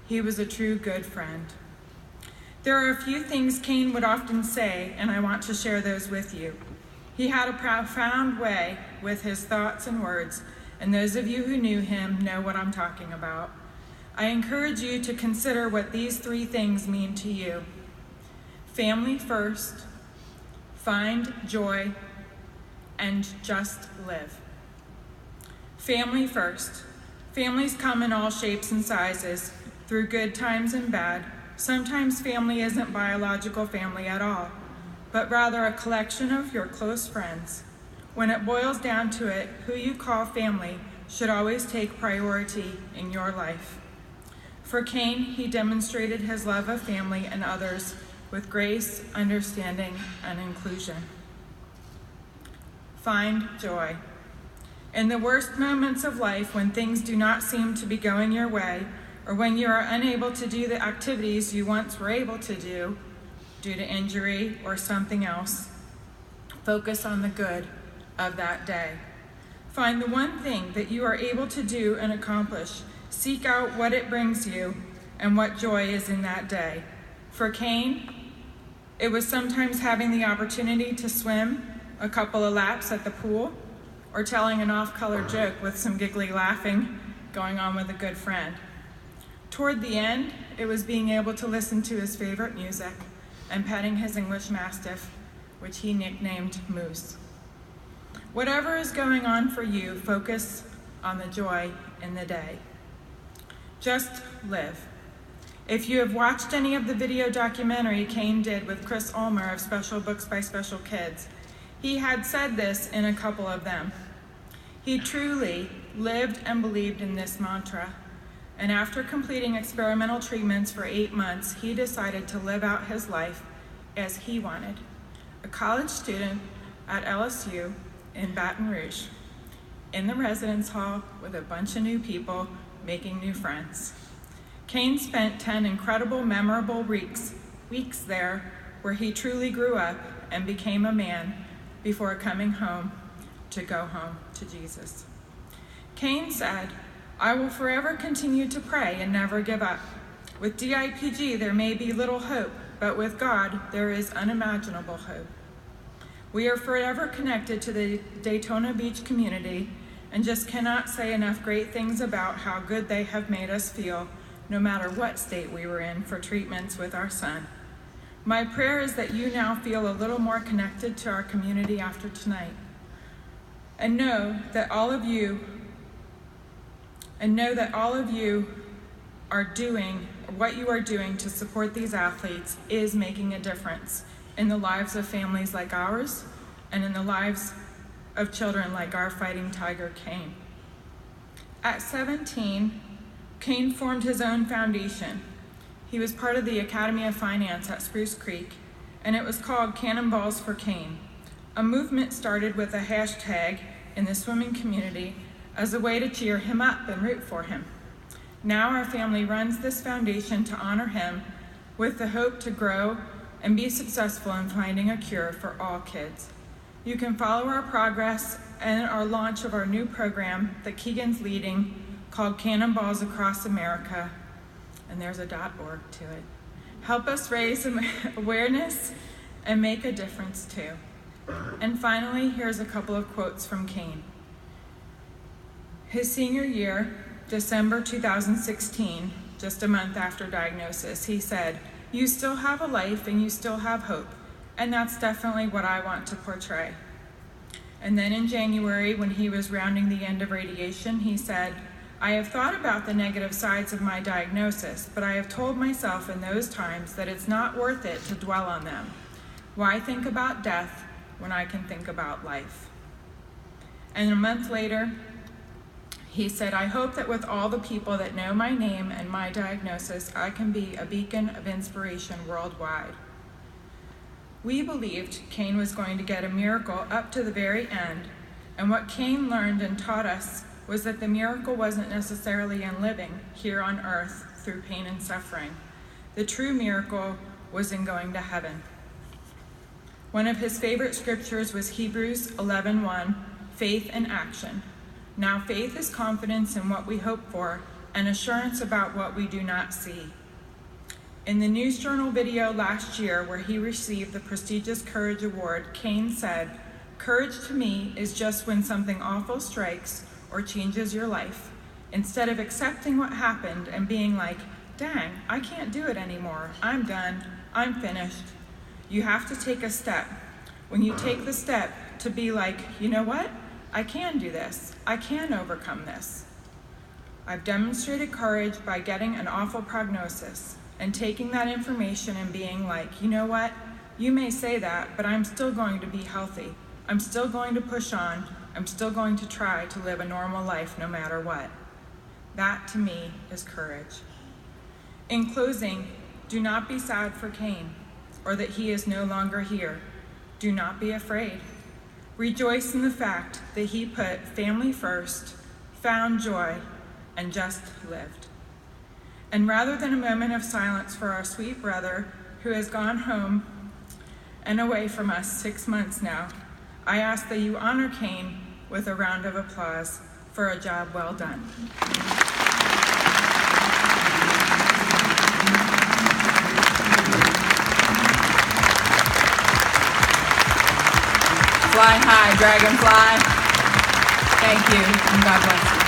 He was a true good friend. There are a few things Kayne would often say, and I want to share those with you. He had a profound way with his thoughts and words, and those of you who knew him know what I'm talking about. I encourage you to consider what these three things mean to you. Family first, find joy, and just live. Family first. Families come in all shapes and sizes, through good times and bad. Sometimes family isn't biological family at all, but rather a collection of your close friends. When it boils down to it, who you call family should always take priority in your life. For Kayne, he demonstrated his love of family and others with grace, understanding, and inclusion. Find joy. In the worst moments of life, when things do not seem to be going your way, or when you are unable to do the activities you once were able to do due to injury or something else, focus on the good of that day. Find the one thing that you are able to do and accomplish. Seek out what it brings you and what joy is in that day. For Kayne, it was sometimes having the opportunity to swim a couple of laps at the pool, or telling an off-color joke with some giggly laughing going on with a good friend. Toward the end, it was being able to listen to his favorite music and petting his English Mastiff, which he nicknamed Moose. Whatever is going on for you, focus on the joy in the day. Just live. If you have watched any of the video documentary Kayne did with Chris Ulmer of Special Books by Special Kids, he had said this in a couple of them. He truly lived and believed in this mantra, and after completing experimental treatments for 8 months, he decided to live out his life as he wanted, a college student at LSU in Baton Rouge, in the residence hall with a bunch of new people, making new friends. Kayne spent 10 incredible, memorable weeks there where he truly grew up and became a man before coming home to go home to Jesus. Kayne said, "I will forever continue to pray and never give up. With DIPG, there may be little hope, but with God, there is unimaginable hope. We are forever connected to the Daytona Beach community and just cannot say enough great things about how good they have made us feel, no matter what state we were in for treatments with our son. My prayer is that you now feel a little more connected to our community after tonight, and know that all of you are doing what you are doing to support these athletes is making a difference in the lives of families like ours and in the lives of children like our fighting tiger Kayne." At 17, Kayne formed his own foundation. He was part of the Academy of Finance at Spruce Creek, and it was called Cannonballs for Kayne. A movement started with a hashtag in the swimming community as a way to cheer him up and root for him. Now our family runs this foundation to honor him with the hope to grow and be successful in finding a cure for all kids. You can follow our progress and our launch of our new program that Keegan's leading called Cannonballs Across America, and there's a .org to it. Help us raise awareness and make a difference too. And finally, here's a couple of quotes from Kayne. His senior year, December 2016, just a month after diagnosis, he said, "You still have a life and you still have hope, and that's definitely what I want to portray." And then in January, when he was rounding the end of radiation, he said, "I have thought about the negative sides of my diagnosis, but I have told myself in those times that it's not worth it to dwell on them. Why think about death when I can think about life?" And a month later, he said, "I hope that with all the people that know my name and my diagnosis, I can be a beacon of inspiration worldwide." We believed Kayne was going to get a miracle up to the very end, and what Kayne learned and taught us was that the miracle wasn't necessarily in living here on earth through pain and suffering. The true miracle was in going to heaven. One of his favorite scriptures was Hebrews 11:1, faith and action. Now faith is confidence in what we hope for, and assurance about what we do not see. In the News Journal video last year where he received the prestigious Courage Award, Kayne said, "Courage to me is just when something awful strikes or changes your life. Instead of accepting what happened and being like, dang, I can't do it anymore, I'm done, I'm finished. You have to take a step. When you take the step to be like, you know what? I can do this. I can overcome this. I've demonstrated courage by getting an awful prognosis and taking that information and being like, you know what? You may say that, but I'm still going to be healthy. I'm still going to push on. I'm still going to try to live a normal life no matter what." That, to me, is courage. In closing, do not be sad for Kayne or that he is no longer here. Do not be afraid. Rejoice in the fact that he put family first, found joy, and just lived. And rather than a moment of silence for our sweet brother who has gone home and away from us 6 months now, I ask that you honor Kayne with a round of applause for a job well done. Fly high, dragonfly. Thank you, and God bless you.